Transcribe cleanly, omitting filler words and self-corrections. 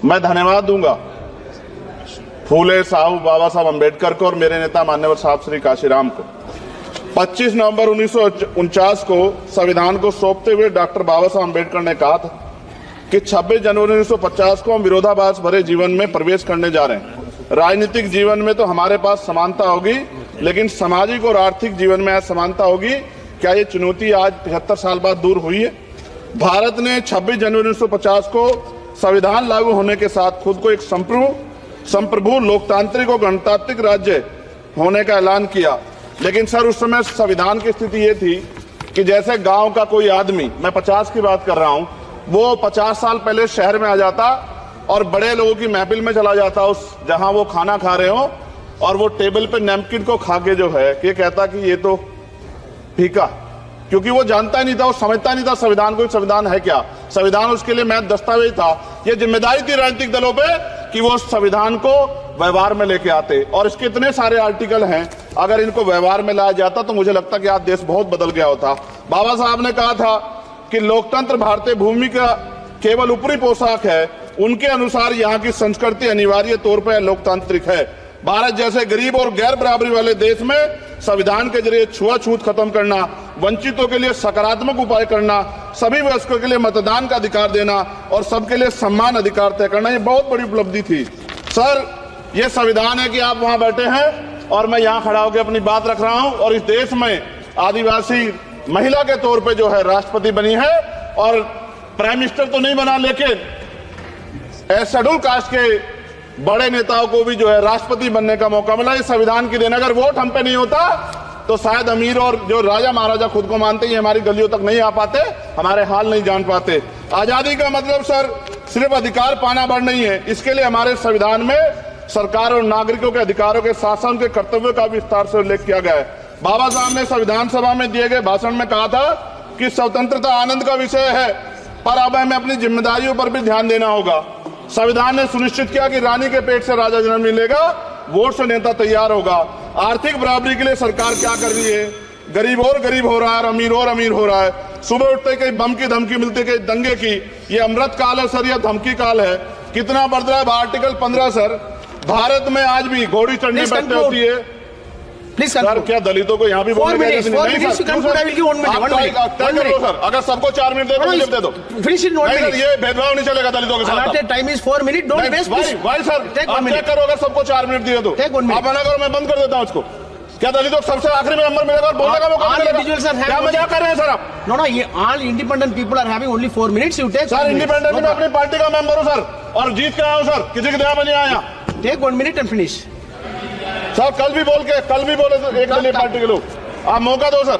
मैं धन्यवाद दूंगा फूले साहब बाबा साहब अम्बेडकर को और मेरे नेता मान्यवर साहब श्री काशीराम को। 25 नवंबर 1949 को संविधान को सौंपते हुए डॉक्टर बाबा साहब अम्बेडकर ने कहा था कि 26 जनवरी 1950 को हम विरोधाभास भरे जीवन में प्रवेश करने जा रहे हैं। राजनीतिक जीवन में तो हमारे पास समानता होगी, लेकिन सामाजिक और आर्थिक जीवन में समानता होगी। क्या ये चुनौती आज 73 साल बाद दूर हुई है? भारत ने 26 जनवरी 1950 को संविधान लागू होने के साथ खुद को एक संप्रभु लोकतांत्रिक और गणतांत्रिक राज्य होने का ऐलान किया। लेकिन सर, उस समय संविधान की स्थिति ये थी कि जैसे गांव का कोई आदमी, मैं 50 की बात कर रहा हूं, वो 50 साल पहले शहर में आ जाता और बड़े लोगों की महफिल में चला जाता, उस जहां वो खाना खा रहे हो, और वो टेबल पे नैपकिन को खा के जो है कि कहता कि ये तो फीका, क्योंकि वो जानता ही नहीं था, वो समझता नहीं था संविधान को, संविधान है क्या। संविधान उसके लिए महज दस्तावेज था। ये जिम्मेदारी थी राजनीतिक दलों पे कि वो संविधान को व्यवहार में लेके आते। और इसके इतने सारे आर्टिकल हैं, अगर इनको व्यवहार में लाया जाता तो मुझे लगता कि आज देश बहुत बदल गया होता। बाबा साहब ने कहा था कि लोकतंत्र भारतीय भूमि का केवल ऊपरी पोशाक है, उनके अनुसार यहाँ की संस्कृति अनिवार्य तौर पर लोकतांत्रिक है। भारत जैसे गरीब और गैर बराबरी वाले देश में संविधान के जरिए छुआछूत खत्म करना, वंचितों के लिए सकारात्मक उपाय करना, सभी वयस्कों के लिए मतदान का अधिकार देना और सबके लिए सम्मान अधिकार तय करना, ये बहुत बड़ी उपलब्धि थी। सर, ये संविधान है कि आप वहां बैठे हैं और मैं यहां खड़ा होकर अपनी बात रख रहा हूं, और इस देश में आदिवासी महिला के तौर पे जो है राष्ट्रपति बनी है, और प्राइम मिनिस्टर तो नहीं बना, लेकिन शेड्यूल कास्ट के बड़े नेताओं को भी जो है राष्ट्रपति बनने का मौका मिला। इस संविधान की देन, अगर वोट हम पे नहीं होता तो शायद अमीर और जो राजा महाराजा खुद को मानते हैं हमारी गलियों तक नहीं आ पाते, हमारे हाल नहीं जान पाते। आजादी का मतलब सर सिर्फ अधिकार पाना बड़ नहीं है, इसके लिए हमारे संविधान में सरकार और नागरिकों के अधिकारों के साथ साथ उनके कर्तव्यों का विस्तार से उल्लेख किया गया है। बाबा साहब ने संविधान सभा में दिए गए भाषण में कहा था कि स्वतंत्रता आनंद का विषय है, पर अब हमें अपनी जिम्मेदारियों पर भी ध्यान देना होगा। संविधान ने सुनिश्चित किया कि रानी के पेट से राजा जन्म नहीं लेगा, वोट से नेता तैयार होगा। आर्थिक बराबरी के लिए सरकार क्या कर रही है? गरीब और गरीब हो रहा है, अमीर और अमीर हो रहा है। सुबह उठते कहीं बम की धमकी मिलती, कहीं दंगे की। ये अमृत काल है सर, यह धमकी काल है। कितना बढ़ रहा है आर्टिकल 15 सर। भारत में आज भी घोड़ी चढ़नी बैठती होती है। सर, क्या दलितों को यहाँ भी बोलने का सर, अगर सबको 4 मिनट दे दो, ये भेदभाव नहीं चलेगा दलितों के साथ। Time is 4 minute, don't waste भाई सर, आप क्या करो, अगर सबको 4 मिनट दिए तो आप मना करो, मैं बंद कर देता हूँ उसको। क्या दलितों को सबसे आखिरी में नंबर मिलेगा और बोलने का मौका मिलेगा? क्या मजाक कर रहे हैं सर आप? नो, ये all independent people are having only 4 minutes. You take sir, independent में अपनी पार्टी का मेंबर हूँ सर, और जीत के आया हूँ सर, किसी के दया में नहीं आया। Take 1 minute and finish. Sir, कल भी बोले एक दलीय पार्टी के लोग, आप मौका दो सर।